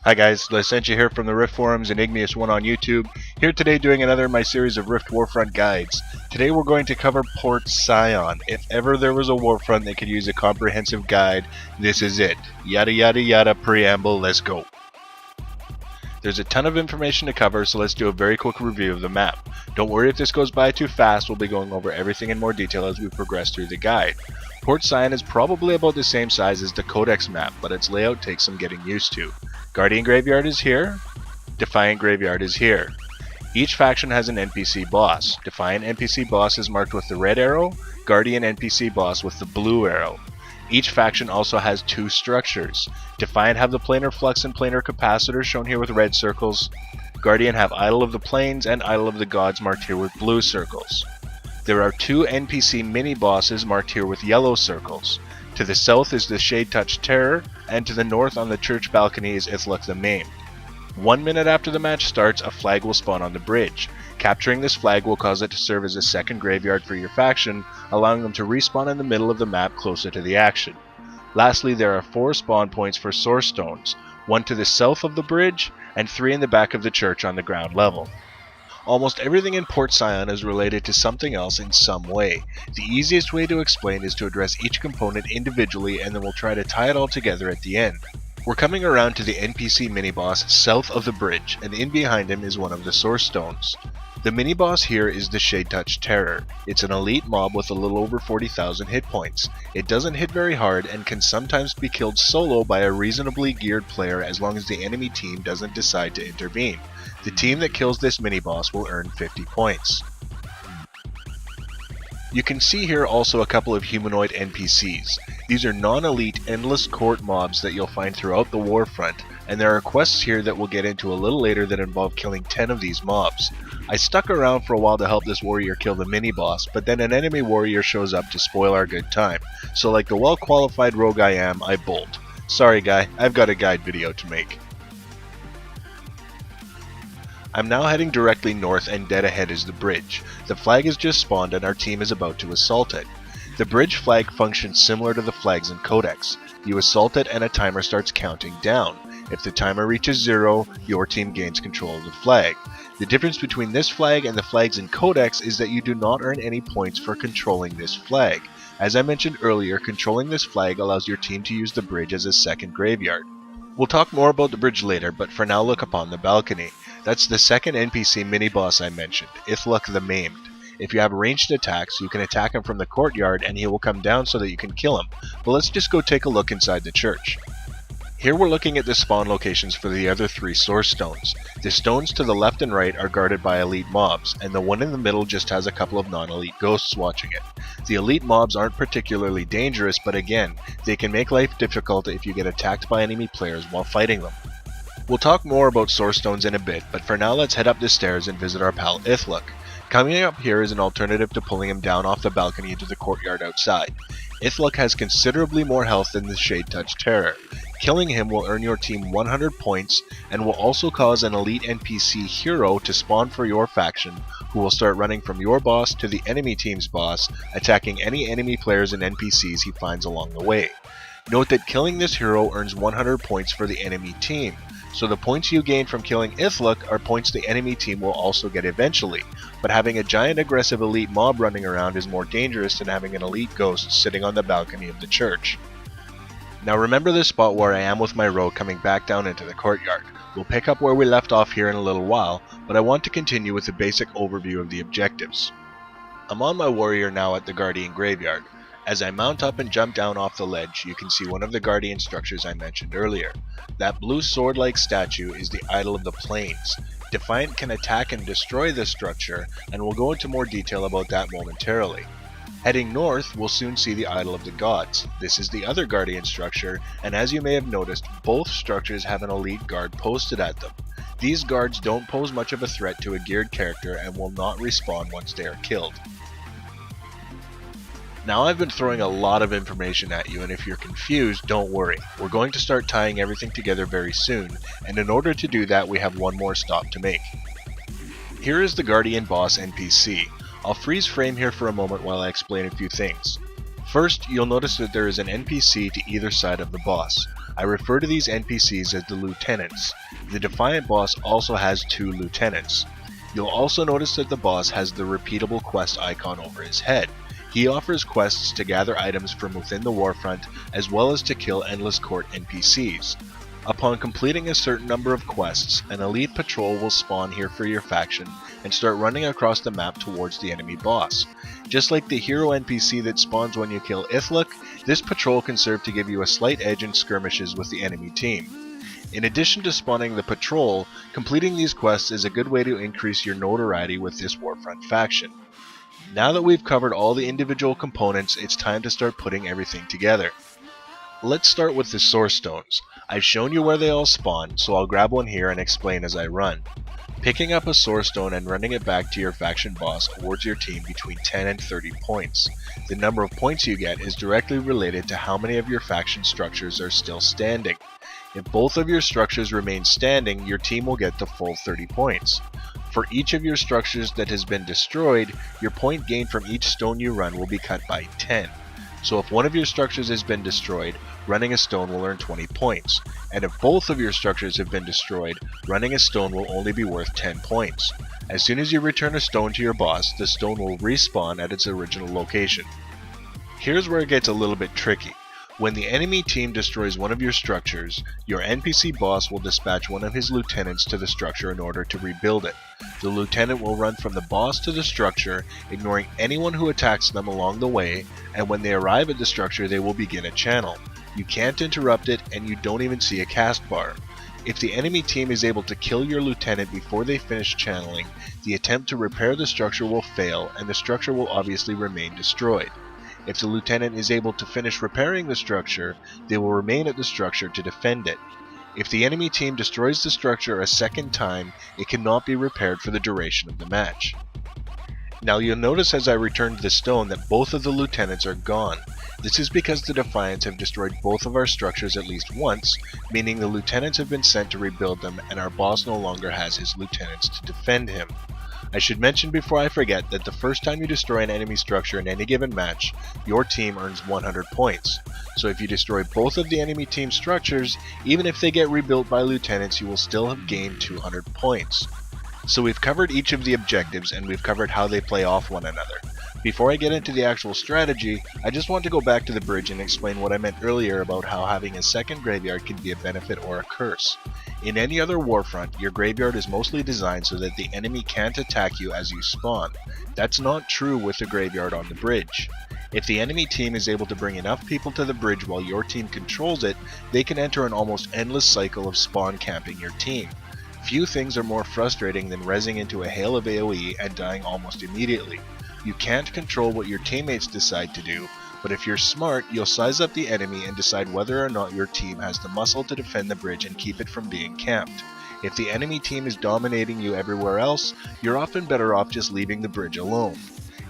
Hi guys, Licentiate here from the Rift Forums and Igneous1 on YouTube, here today doing another of my series of Rift Warfront guides. Today we're going to cover Port Scion. If ever there was a Warfront that could use a comprehensive guide, this is it. Yada yada yada preamble, let's go. There's a ton of information to cover, so let's do a very quick review of the map. Don't worry if this goes by too fast, we'll be going over everything in more detail as we progress through the guide. Port Scion is probably about the same size as the Codex map, but its layout takes some getting used to. Guardian Graveyard is here, Defiant Graveyard is here. Each faction has an NPC boss. Defiant NPC boss is marked with the red arrow, Guardian NPC boss with the blue arrow. Each faction also has two structures. Defiant have the Planar Flux and Planar Capacitor shown here with red circles. Guardian have Idol of the Plains and Idol of the Gods marked here with blue circles. There are two NPC mini-bosses marked here with yellow circles. To the south is the Shade Touch Terror, and to the north on the church balcony is Ithluck the Maimed. 1 minute after the match starts, a flag will spawn on the bridge. Capturing this flag will cause it to serve as a second graveyard for your faction, allowing them to respawn in the middle of the map closer to the action. Lastly, there are 4 spawn points for Source Stones, 1 to the south of the bridge, and 3 in the back of the church on the ground level. Almost everything in Port Scion is related to something else in some way. The easiest way to explain is to address each component individually, and then we'll try to tie it all together at the end. We're coming around to the NPC mini-boss south of the bridge, and in behind him is one of the Source Stones. The mini-boss here is the Shade Touch Terror. It's an elite mob with a little over 40,000 hit points. It doesn't hit very hard and can sometimes be killed solo by a reasonably geared player as long as the enemy team doesn't decide to intervene. The team that kills this mini-boss will earn 50 points. You can see here also a couple of humanoid NPCs. These are non-elite endless court mobs that you'll find throughout the Warfront, and there are quests here that we'll get into a little later that involve killing 10 of these mobs. I stuck around for a while to help this warrior kill the mini-boss, but then an enemy warrior shows up to spoil our good time. So like the well-qualified rogue I am, I bolt. Sorry guy, I've got a guide video to make. I'm now heading directly north, and dead ahead is the bridge. The flag has just spawned and our team is about to assault it. The bridge flag functions similar to the flags in Codex. You assault it and a timer starts counting down. If the timer reaches 0, your team gains control of the flag. The difference between this flag and the flags in Codex is that you do not earn any points for controlling this flag. As I mentioned earlier, controlling this flag allows your team to use the bridge as a second graveyard. We'll talk more about the bridge later, but for now look upon the balcony. That's the second NPC mini-boss I mentioned, Ithluck the Maimed. If you have ranged attacks, you can attack him from the courtyard and he will come down so that you can kill him, but let's just go take a look inside the church. Here we're looking at the spawn locations for the other 3 Source Stones. The stones to the left and right are guarded by elite mobs, and the one in the middle just has a couple of non-elite ghosts watching it. The elite mobs aren't particularly dangerous, but again, they can make life difficult if you get attacked by enemy players while fighting them. We'll talk more about Source Stones in a bit, but for now let's head up the stairs and visit our pal Ithluck. Coming up here is an alternative to pulling him down off the balcony into the courtyard outside. Ithluck has considerably more health than the Shade Touch Terror. Killing him will earn your team 100 points and will also cause an elite NPC hero to spawn for your faction, who will start running from your boss to the enemy team's boss, attacking any enemy players and NPCs he finds along the way. Note that killing this hero earns 100 points for the enemy team, so the points you gain from killing Ithluck are points the enemy team will also get eventually, but having a giant aggressive elite mob running around is more dangerous than having an elite ghost sitting on the balcony of the church. Now remember this spot where I am with my rogue coming back down into the courtyard. We'll pick up where we left off here in a little while, but I want to continue with the basic overview of the objectives. I'm on my warrior now at the Guardian Graveyard. As I mount up and jump down off the ledge, you can see one of the Guardian structures I mentioned earlier. That blue sword-like statue is the Idol of the Plains. Defiant can attack and destroy this structure, and we'll go into more detail about that momentarily. Heading north, we'll soon see the Idol of the Gods. This is the other Guardian structure, and as you may have noticed, both structures have an elite guard posted at them. These guards don't pose much of a threat to a geared character and will not respawn once they are killed. Now I've been throwing a lot of information at you, and if you're confused, don't worry. We're going to start tying everything together very soon, and in order to do that we have one more stop to make. Here is the Guardian boss NPC. I'll freeze frame here for a moment while I explain a few things. First, you'll notice that there is an NPC to either side of the boss. I refer to these NPCs as the lieutenants. The Defiant boss also has 2 lieutenants. You'll also notice that the boss has the repeatable quest icon over his head. He offers quests to gather items from within the warfront, as well as to kill Endless Court NPCs. Upon completing a certain number of quests, an elite patrol will spawn here for your faction and start running across the map towards the enemy boss. Just like the hero NPC that spawns when you kill Ithluk, this patrol can serve to give you a slight edge in skirmishes with the enemy team. In addition to spawning the patrol, completing these quests is a good way to increase your notoriety with this warfront faction. Now that we've covered all the individual components, it's time to start putting everything together. Let's start with the source stones. I've shown you where they all spawn, so I'll grab one here and explain as I run. Picking up a source stone and running it back to your faction boss awards your team between 10 and 30 points. The number of points you get is directly related to how many of your faction structures are still standing. If both of your structures remain standing, your team will get the full 30 points. For each of your structures that has been destroyed, your point gain from each stone you run will be cut by 10. So if one of your structures has been destroyed, running a stone will earn 20 points. And if both of your structures have been destroyed, running a stone will only be worth 10 points. As soon as you return a stone to your boss, the stone will respawn at its original location. Here's where it gets a little bit tricky. When the enemy team destroys one of your structures, your NPC boss will dispatch one of his lieutenants to the structure in order to rebuild it. The lieutenant will run from the boss to the structure, ignoring anyone who attacks them along the way, and when they arrive at the structure they will begin a channel. You can't interrupt it, and you don't even see a cast bar. If the enemy team is able to kill your lieutenant before they finish channeling, the attempt to repair the structure will fail, and the structure will obviously remain destroyed. If the lieutenant is able to finish repairing the structure, they will remain at the structure to defend it. If the enemy team destroys the structure a second time, it cannot be repaired for the duration of the match. Now you'll notice as I returned the stone that both of the lieutenants are gone. This is because the Defiants have destroyed both of our structures at least once, meaning the lieutenants have been sent to rebuild them and our boss no longer has his lieutenants to defend him. I should mention before I forget that the first time you destroy an enemy structure in any given match, your team earns 100 points. So if you destroy both of the enemy team's structures, even if they get rebuilt by lieutenants, you will still have gained 200 points. So we've covered each of the objectives and we've covered how they play off one another. Before I get into the actual strategy, I just want to go back to the bridge and explain what I meant earlier about how having a second graveyard can be a benefit or a curse. In any other warfront, your graveyard is mostly designed so that the enemy can't attack you as you spawn. That's not true with the graveyard on the bridge. If the enemy team is able to bring enough people to the bridge while your team controls it, they can enter an almost endless cycle of spawn camping your team. Few things are more frustrating than rezzing into a hail of AoE and dying almost immediately. You can't control what your teammates decide to do, but if you're smart, you'll size up the enemy and decide whether or not your team has the muscle to defend the bridge and keep it from being camped. If the enemy team is dominating you everywhere else, you're often better off just leaving the bridge alone.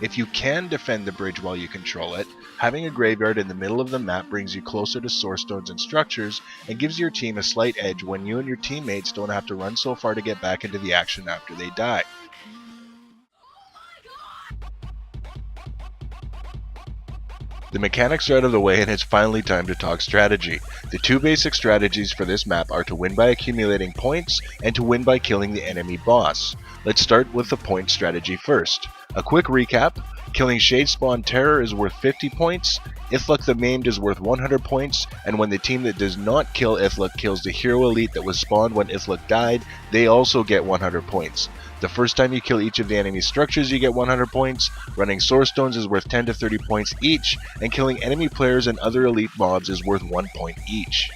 If you can defend the bridge while you control it, having a graveyard in the middle of the map brings you closer to source stones and structures and gives your team a slight edge when you and your teammates don't have to run so far to get back into the action after they die. The mechanics are out of the way and it's finally time to talk strategy. The two basic strategies for this map are to win by accumulating points and to win by killing the enemy boss. Let's start with the point strategy first. A quick recap: killing Shadespawn Terror is worth 50 points, Ithluk the Maimed is worth 100 points, and when the team that does not kill Ithluk kills the hero elite that was spawned when Ithluk died, they also get 100 points. The first time you kill each of the enemy structures you get 100 points, running source stones is worth 10 to 30 points each, and killing enemy players and other elite mobs is worth 1 point each.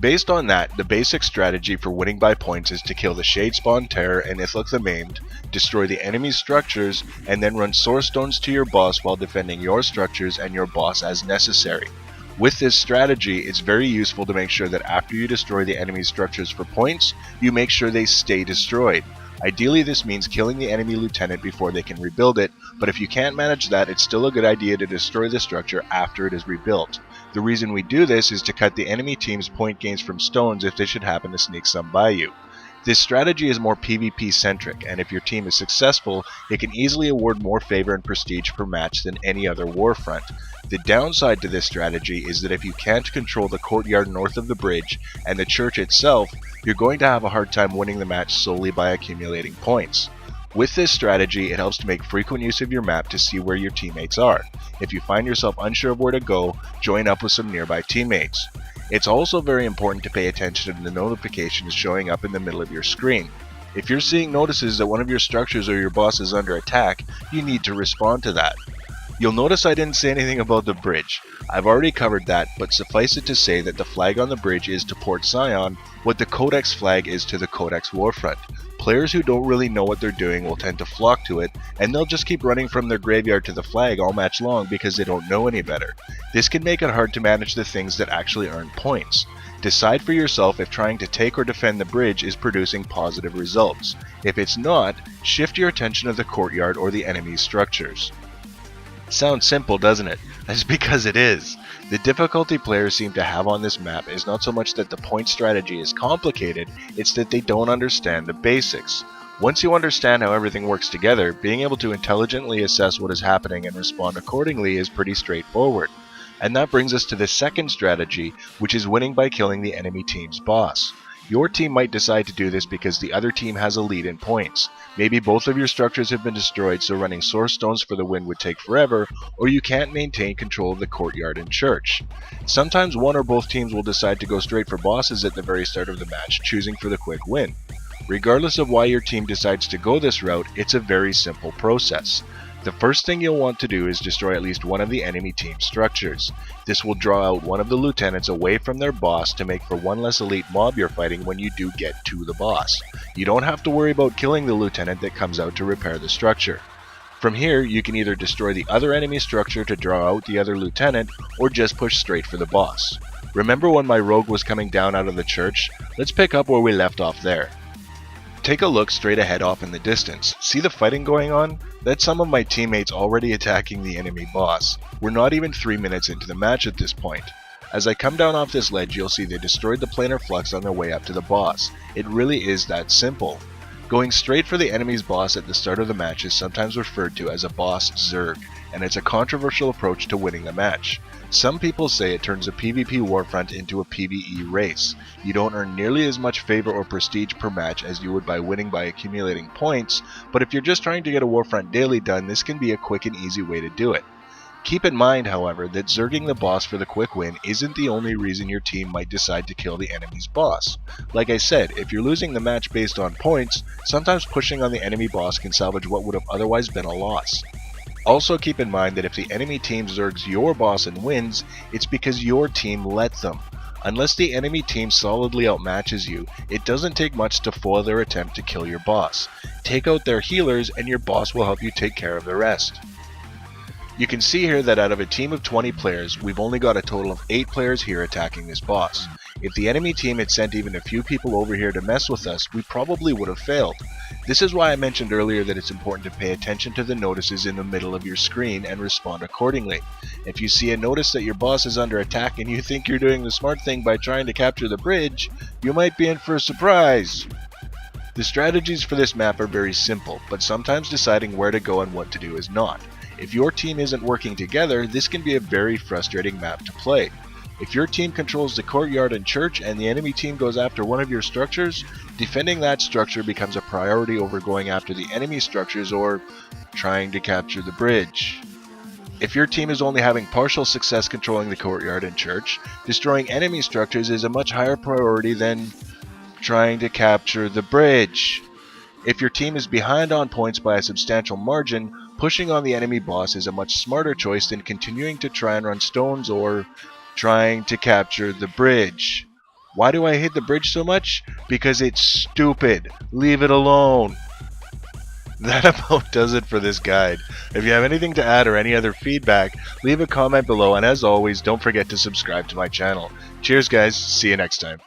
Based on that, the basic strategy for winning by points is to kill the Shadespawn Terror and Ithluk the Maimed, destroy the enemy's structures, and then run source stones to your boss while defending your structures and your boss as necessary. With this strategy, it's very useful to make sure that after you destroy the enemy's structures for points, you make sure they stay destroyed. Ideally, this means killing the enemy lieutenant before they can rebuild it, but if you can't manage that, it's still a good idea to destroy the structure after it is rebuilt. The reason we do this is to cut the enemy team's point gains from stones if they should happen to sneak some by you. This strategy is more PvP centric, and if your team is successful, it can easily award more favor and prestige per match than any other warfront. The downside to this strategy is that if you can't control the courtyard north of the bridge and the church itself, you're going to have a hard time winning the match solely by accumulating points. With this strategy, it helps to make frequent use of your map to see where your teammates are. If you find yourself unsure of where to go, join up with some nearby teammates. It's also very important to pay attention to the notifications showing up in the middle of your screen. If you're seeing notices that one of your structures or your boss is under attack, you need to respond to that. You'll notice I didn't say anything about the bridge. I've already covered that, but suffice it to say that the flag on the bridge is to Port Scion what the Codex flag is to the Codex Warfront. Players who don't really know what they're doing will tend to flock to it, and they'll just keep running from their graveyard to the flag all match long because they don't know any better. This can make it hard to manage the things that actually earn points. Decide for yourself if trying to take or defend the bridge is producing positive results. If it's not, shift your attention to the courtyard or the enemy's structures. Sounds simple, doesn't it? That's because it is. The difficulty players seem to have on this map is not so much that the point strategy is complicated, it's that they don't understand the basics. Once you understand how everything works together, being able to intelligently assess what is happening and respond accordingly is pretty straightforward. And that brings us to the second strategy, which is winning by killing the enemy team's boss. Your team might decide to do this because the other team has a lead in points. Maybe both of your structures have been destroyed, so running source stones for the win would take forever, or you can't maintain control of the courtyard and church. Sometimes one or both teams will decide to go straight for bosses at the very start of the match, choosing for the quick win. Regardless of why your team decides to go this route, it's a very simple process. The first thing you'll want to do is destroy at least one of the enemy team's structures. This will draw out one of the lieutenants away from their boss to make for one less elite mob you're fighting when you do get to the boss. You don't have to worry about killing the lieutenant that comes out to repair the structure. From here, you can either destroy the other enemy structure to draw out the other lieutenant, or just push straight for the boss. Remember when my rogue was coming down out of the church? Let's pick up where we left off there. Take a look straight ahead off in the distance. See the fighting going on? That's some of my teammates already attacking the enemy boss. We're not even 3 minutes into the match at this point. As I come down off this ledge, you'll see they destroyed the planar flux on their way up to the boss. It really is that simple. Going straight for the enemy's boss at the start of the match is sometimes referred to as a boss zerg, and it's a controversial approach to winning the match. Some people say it turns a PvP warfront into a PvE race. You don't earn nearly as much favor or prestige per match as you would by winning by accumulating points, but if you're just trying to get a warfront daily done, this can be a quick and easy way to do it. Keep in mind, however, that zerging the boss for the quick win isn't the only reason your team might decide to kill the enemy's boss. Like I said, if you're losing the match based on points, sometimes pushing on the enemy boss can salvage what would have otherwise been a loss. Also keep in mind that if the enemy team zergs your boss and wins, it's because your team let them. Unless the enemy team solidly outmatches you, it doesn't take much to foil their attempt to kill your boss. Take out their healers and your boss will help you take care of the rest. You can see here that out of a team of 20 players, we've only got a total of 8 players here attacking this boss. If the enemy team had sent even a few people over here to mess with us, we probably would have failed. This is why I mentioned earlier that it's important to pay attention to the notices in the middle of your screen and respond accordingly. If you see a notice that your boss is under attack and you think you're doing the smart thing by trying to capture the bridge, you might be in for a surprise. The strategies for this map are very simple, but sometimes deciding where to go and what to do is not. If your team isn't working together, this can be a very frustrating map to play. If your team controls the courtyard and church and the enemy team goes after one of your structures, defending that structure becomes a priority over going after the enemy structures or trying to capture the bridge. If your team is only having partial success controlling the courtyard and church, destroying enemy structures is a much higher priority than trying to capture the bridge. If your team is behind on points by a substantial margin, pushing on the enemy boss is a much smarter choice than continuing to try and run stones or trying to capture the bridge. Why do I hate the bridge so much? Because it's stupid. Leave it alone. That about does it for this guide. If you have anything to add or any other feedback, leave a comment below, and as always, don't forget to subscribe to my channel. Cheers guys, see you next time.